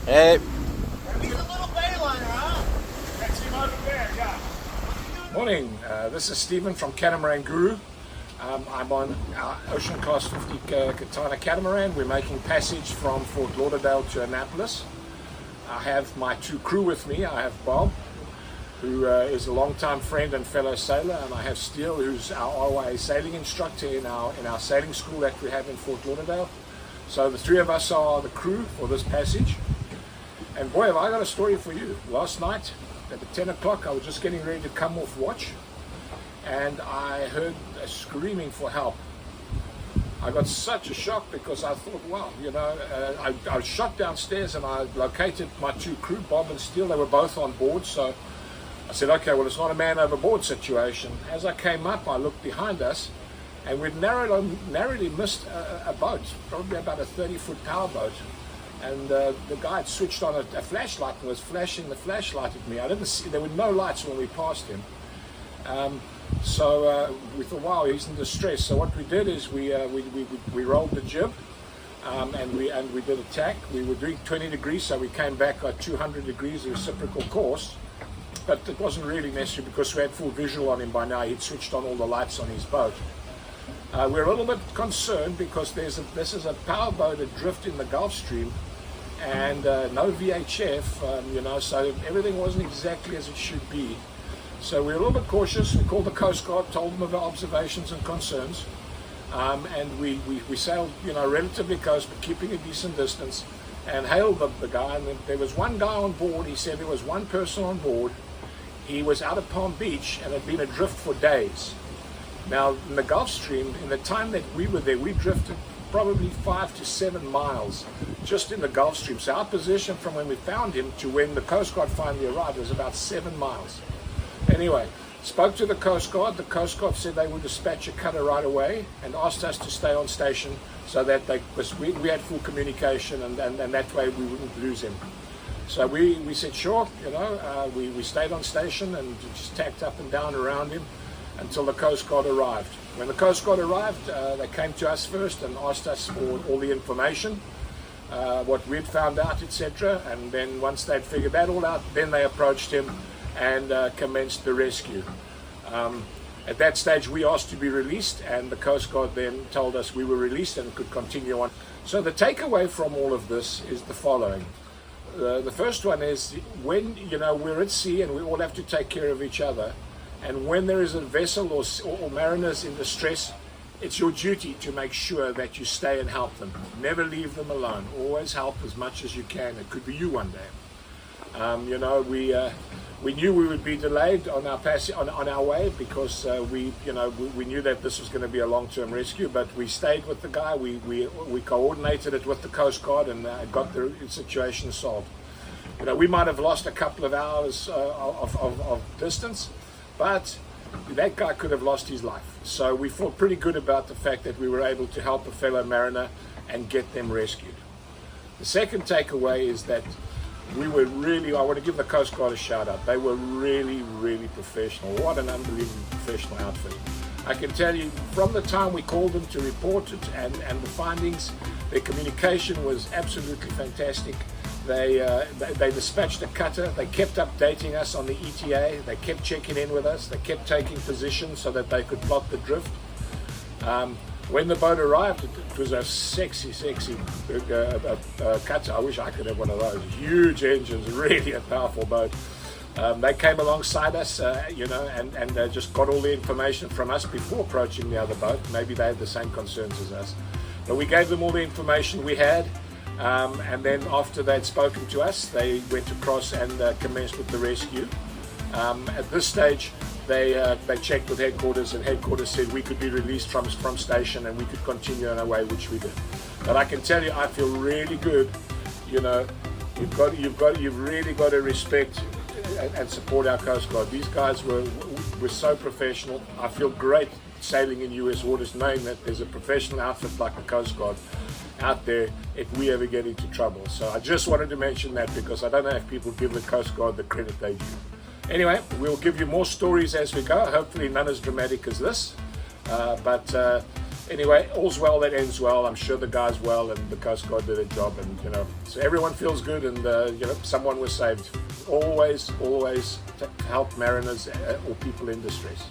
Hey. He's a little bayliner, huh? That's him over there, yeah. Morning, this is Stephen from Catamaran Guru. I'm on our Ocean Class 50 Catana Catamaran. We're making passage from Fort Lauderdale to Annapolis. I have my two crew with me. I have Bob, who is a long-time friend and fellow sailor, and I have Steele, who's our RYA sailing instructor in our sailing school that we have in Fort Lauderdale. So the three of us are the crew for this passage. And boy, have I got a story for you. Last night at 10 o'clock, I was just getting ready to come off watch, and I heard a screaming for help. I got such a shock because I thought, wow, you know, I was shot downstairs and I located my two crew, Bob and Steele. They were both on board, so I said, okay, well, it's not a man overboard situation. As I came up, I looked behind us, and we'd narrowly missed a boat, probably about a 30-foot power boat. And the guy had switched on a flashlight and was flashing the flashlight at me. I didn't see, there were no lights when we passed him. So we thought, wow, he's in distress. So what we did is we rolled the jib, and we did a tack. We were doing 20 degrees, so we came back at 200 degrees, a reciprocal course. But it wasn't really necessary because we had full visual on him by now. He'd switched on all the lights on his boat. We're a little bit concerned because this is a power boat adrift in the Gulf Stream, and no VHF, you know, so everything wasn't exactly as it should be. So we're a little bit cautious. We called the Coast Guard, told them of our observations and concerns, and we sailed, you know, relatively close, but keeping a decent distance, and hailed the guy. And there was one guy on board. He said there was one person on board. He was out of Palm Beach and had been adrift for days. Now, in the Gulf Stream, in the time that we were there, we drifted probably 5 to 7 miles just in the Gulf Stream. So our position from when we found him to when the Coast Guard finally arrived was about 7 miles. Anyway, spoke to the Coast Guard. The Coast Guard said they would dispatch a cutter right away and asked us to stay on station so that because we had full communication, and that way we wouldn't lose him. So we said, sure, you know, we stayed on station and just tacked up and down around him until the Coast Guard arrived. When the Coast Guard arrived, they came to us first and asked us for all the information, what we'd found out, etc. And then once they'd figured that all out, then they approached him and commenced the rescue. At that stage, we asked to be released, and the Coast Guard then told us we were released and could continue on. So the takeaway from all of this is the following. The first one is when, you know, we're at sea and we all have to take care of each other, and when there is a vessel or mariners in distress, it's your duty to make sure that you stay and help them. Never leave them alone. Always help as much as you can. It could be you one day. You know, we knew we would be delayed on our on our way because we knew that this was going to be a long-term rescue. But we stayed with the guy. We coordinated it with the Coast Guard and got the situation solved. You know, we might have lost a couple of hours of distance, but that guy could have lost his life. So we felt pretty good about the fact that we were able to help a fellow mariner and get them rescued. The second takeaway is that we were really, I want to give the Coast Guard a shout out. They were really, really professional. What an unbelievable professional outfit. I can tell you, from the time we called them to report it and the findings, their communication was absolutely fantastic. They dispatched a cutter. They kept updating us on the ETA. They kept checking in with us. They kept taking positions so that they could plot the drift. When the boat arrived, it was a sexy cutter. I wish I could have one of those. Huge engines, really a powerful boat. They came alongside us, you know, and just got all the information from us before approaching the other boat. Maybe they had the same concerns as us. But we gave them all the information we had. And then after they'd spoken to us, they went across and commenced with the rescue. At this stage, they checked with headquarters, and headquarters said we could be released from station and we could continue on our way, which we did. But I can tell you, I feel really good. You know, you've really got to respect and support our Coast Guard. These guys were so professional. I feel great sailing in US waters, knowing that there's a professional outfit like the Coast Guard out there if we ever get into trouble. So I just wanted to mention that because I don't know if people give the Coast Guard the credit they do. Anyway, we'll give you more stories as we go. Hopefully none as dramatic as this. But anyway, all's well that ends well. I'm sure the guys well, and the Coast Guard did their job, and so everyone feels good, and someone was saved. Always help mariners or people in distress.